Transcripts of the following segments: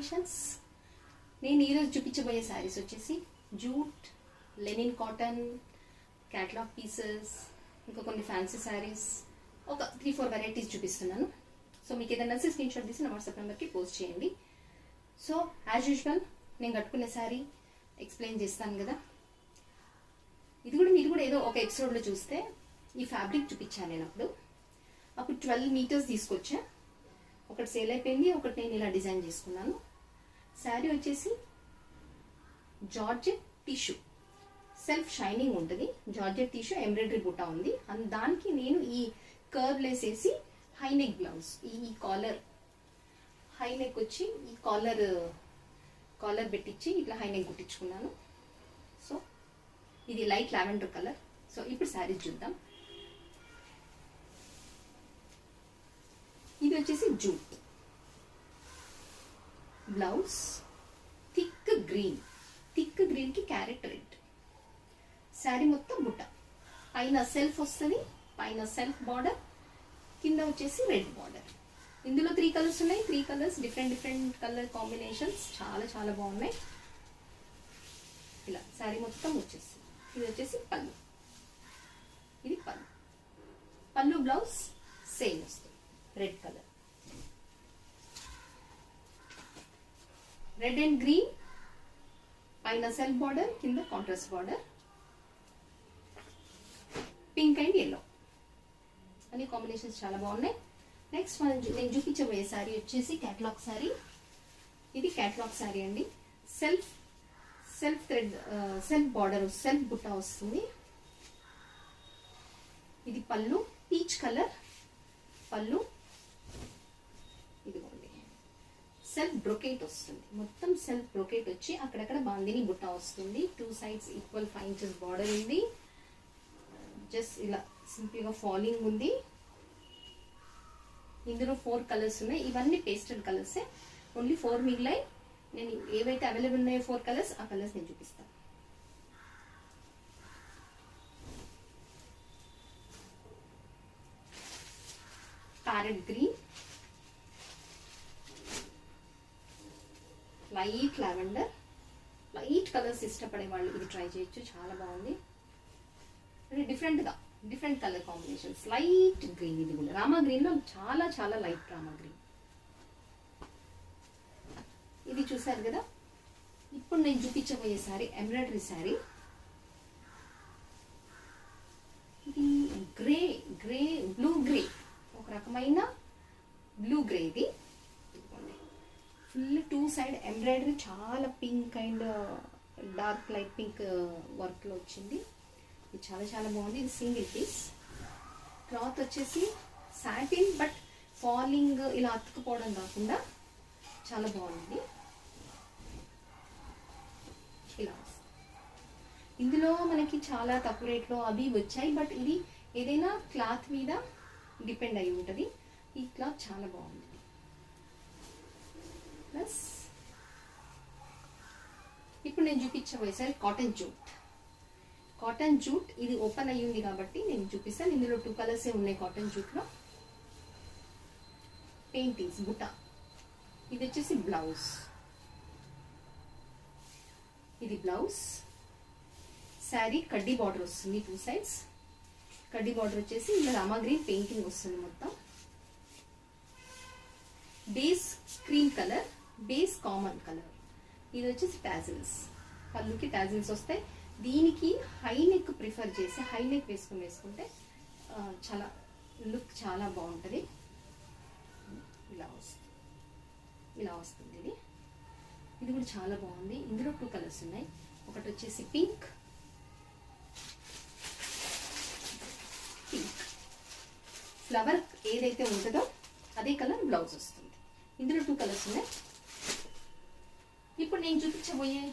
Combinations. నేను ఈరోజు చూపించబోయే శారీస్ వచ్చేసి jute, linen cotton, catalogue pieces, ఇంకా కొన్ని ఫ్యాన్సీ శారీస్, ఒక 3-4 వెరైటీస్ చూపిస్తున్నాను. సో మీకు ఏదైనా నచ్చితే స్క్రీన్ షాట్ తీసి నా వాట్సాప్ నెంబర్కి పోస్ట్ చేయండి. సో యాజ్ యూజువల్ నేను కట్టుకునే శారీ ఎక్స్ప్లెయిన్ చేస్తాను కదా. ఇది కూడా మీరు కూడా ఏదో ఒక ఎపిసోడ్లో చూస్తే ఈ ఫ్యాబ్రిక్ చూపించాను నేను అప్పుడు 12 మీటర్స్ తీసుకొచ్చా. ఒకటి సేల్ అయిపోయింది, ఒకటి నేను ఇలా డిజైన్ చేసుకున్నాను. శారీ వచ్చేసి జార్జెట్ టిష్యూ, సెల్ఫ్ షైనింగ్ ఉంటుంది. జార్జెట్ టిష్యూ ఎంబ్రాయిడరీ బుట్ట ఉంది. దానికి నేను ఈ కర్వ్ లేసేసి హై నెక్ బ్లౌజ్, ఈ కాలర్ హై నెక్ వచ్చి ఈ కాలర్ పెట్టించి ఇట్లా హై నెక్ కుట్టించుకున్నాను. సో ఇది లైట్ లావెండర్ కలర్. సో ఇప్పుడు శారీ చూద్దాం. ఇది వచ్చేసి జూట్ బ్లౌజ్, థిక్ గ్రీన్ కి క్యారెట్ రెడ్. శారీ మొత్తం బుట్ట, పైన సెల్ఫ్ వస్తుంది, పైన సెల్ఫ్ బార్డర్, కింద వచ్చేసి రెడ్ బార్డర్. ఇందులో 3 కలర్స్ ఉన్నాయి. 3 కలర్స్ డిఫరెంట్ కలర్ కాంబినేషన్స్, చాలా చాలా బాగున్నాయి. ఇలా శారీ మొత్తం వచ్చేసి ఇది వచ్చేసి పళ్ళు, ఇది పళ్ళు బ్లౌజ్ సేమ్ వస్తుంది, red colour, red and green, పైన సెల్ఫ్ బార్డర్, కింద contrast border, pink and yellow అన్ని కాంబినేషన్స్ చాలా బాగున్నాయి. నెక్స్ట్ నేను చూపించబోయే శారీ వచ్చేసి క్యాటలాగ్ శారీ. ఇది క్యాటలాగ్ శారీ అండి. Self thread, self border, self బుట్ట వస్తుంది. ఇది పళ్ళు, పీచ్ కలర్ పళ్ళు. ఇదిగోండి సెల్ఫ్ బ్రొకేట్ వస్తుంది, మొత్తం సెల్ఫ్ బ్రొకేట్ వచ్చి అక్కడక్కడ బాందిని బుట్ట వస్తుంది. 2 sides ఈక్వల్ 5 inches బార్డర్ ఉంది. జస్ట్ ఇలా సింపుల్ గా ఫాలింగ్ ఉంది. ఇందులో 4 కలర్స్ ఉన్నాయి. ఇవన్నీ పేస్టల్ కలర్సే, ఓన్లీ 4 మిగిలాయి. నేను ఏవైతే అవైలబుల్ ఉన్నాయో 4 కలర్స్, ఆ కలర్స్ నేను చూపిస్తాను. Parrot green, light lavender, light colours ఇష్టపడే వాళ్ళు ఇది ట్రై చేయొచ్చు, చాలా బాగుంది. అంటే different colour combinations. Light green, ఇది కూడా రామా గ్రీన్ లో చాలా చాలా లైట్ రామా గ్రీన్. ఇది చూసారు కదా. ఇప్పుడు నేను చూపించబోయే శారీ ఎంబ్రాయిడరీ శారీ. ఇది బ్లూ గ్రే, ఒక రకమైన బ్లూ గ్రే. ఇది ఫుల్ 2 side ఎంబ్రాయిడరీ, చాలా pink and dark light pink work లో వచ్చింది. ఇది చాలా చాలా బాగుంది. ఇది సింగిల్ పీస్. క్లాత్ వచ్చేసి సాటిన్, బట్ ఫాలింగ్ ఇలా అతుక్కుపోవడం కాకుండా చాలా బాగుంది. ఇలా ఇందులో మనకి చాలా తక్కువ రేట్లో అవి వచ్చాయి, బట్ ఇది ఏదైనా క్లాత్ మీద డిపెండ్ అయి ఉంటుంది. ఈ క్లాత్ చాలా బాగుంది. ప్లస్ ఇప్పుడు నేను చూపించబోయే సారీ కాటన్ జూట్. ఇది ఓపెన్ అయ్యి ఉంది కాబట్టి నేను చూపిస్తాను. ఇందులో 2 కలర్సే ఉన్నాయి కాటన్ జూట్లో. పెయింటింగ్స్ బుట్ట. ఇది వచ్చేసి బ్లౌజ్, ఇది బ్లౌజ్. శారీ కడ్డీ బార్డర్ వస్తుంది 2 sides. కడ్డీ బార్డర్ వచ్చేసి ఇలా రామా గ్రీన్ పెయింటింగ్ వస్తుంది మొత్తం. Base cream colour, base common colour. ఇది వచ్చేసి టాజిల్స్, పళ్ళుకి టాజిల్స్ వస్తాయి. దీనికి హై నెక్ ప్రిఫర్ చేసి హై నెక్ వేసుకుంటే చాలా లుక్ చాలా బాగుంటుంది. ఇలా వస్తుంది ఇది కూడా చాలా బాగుంది. ఇందులో 2 కలర్స్ ఉన్నాయి. ఒకటి వచ్చేసి పింక్ ఫ్లవర్ ఏదైతే ఉంటుందో అదే కలర్ బ్లౌజ్ వస్తుంది. ఇందులో 2 కలర్స్ ఉన్నాయి. ఇప్పుడు నేను చూపించబోయే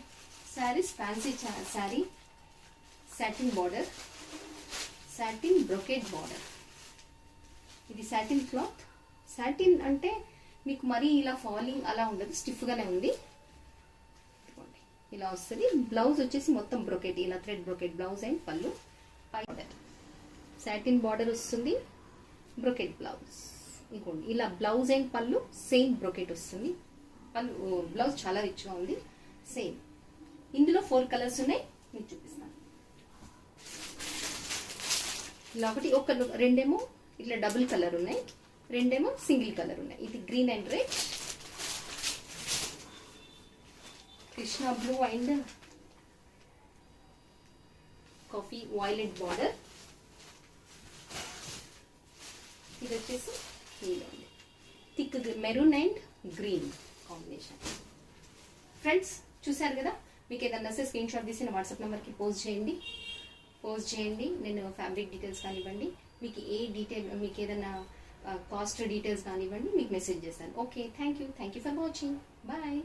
saris fancy sari, satin border, satin brocade border. ఇది సాటిన్ క్లాత్. సాటిన్ అంటే మీకు మరీ ఇలా ఫాలింగ్ అలా ఉండదు, స్టిఫ్గానే ఉంది. ఇలా వస్తుంది. బ్లౌజ్ వచ్చేసి మొత్తం బ్రొకెట్, ఇలా థ్రెడ్ బ్రొకెట్ బ్లౌజ్ అండ్ పళ్ళు. బార్డర్ సాటిన్ బార్డర్ వస్తుంది, బ్రొకెట్ బ్లౌజ్. ఇంకోండి ఇలా బ్లౌజ్ అండ్ పళ్ళు సేమ్ బ్రొకెట్ వస్తుంది. బ్లౌజ్ చాలా రిచ్గా ఉంది. సేమ్ ఇందులో 4 కలర్స్ ఉన్నాయి, మీకు చూపిస్తాను. ఇలా ఒక రెండేమో ఇట్లా డబుల్ కలర్ ఉన్నాయి, రెండేమో సింగిల్ కలర్ ఉన్నాయి. ఇది green and red, Krishna blue and coffee violet border. ఇది వచ్చేసి thick maroon and green combination. Friends చూసారు కదా, మీకు ఏదైనా వస్తే స్క్రీన్ షాట్ తీసి నా వాట్సాప్ నెంబర్కి పోస్ట్ చేయండి. నేను ఫ్యాబ్రిక్ డీటెయిల్స్ కానివ్వండి, మీకు మీకు ఏదైనా కాస్ట్ డీటెయిల్స్ కానివ్వండి, మీకు మెసేజ్ చేస్తాను. Okay, thank you for watching. Bye.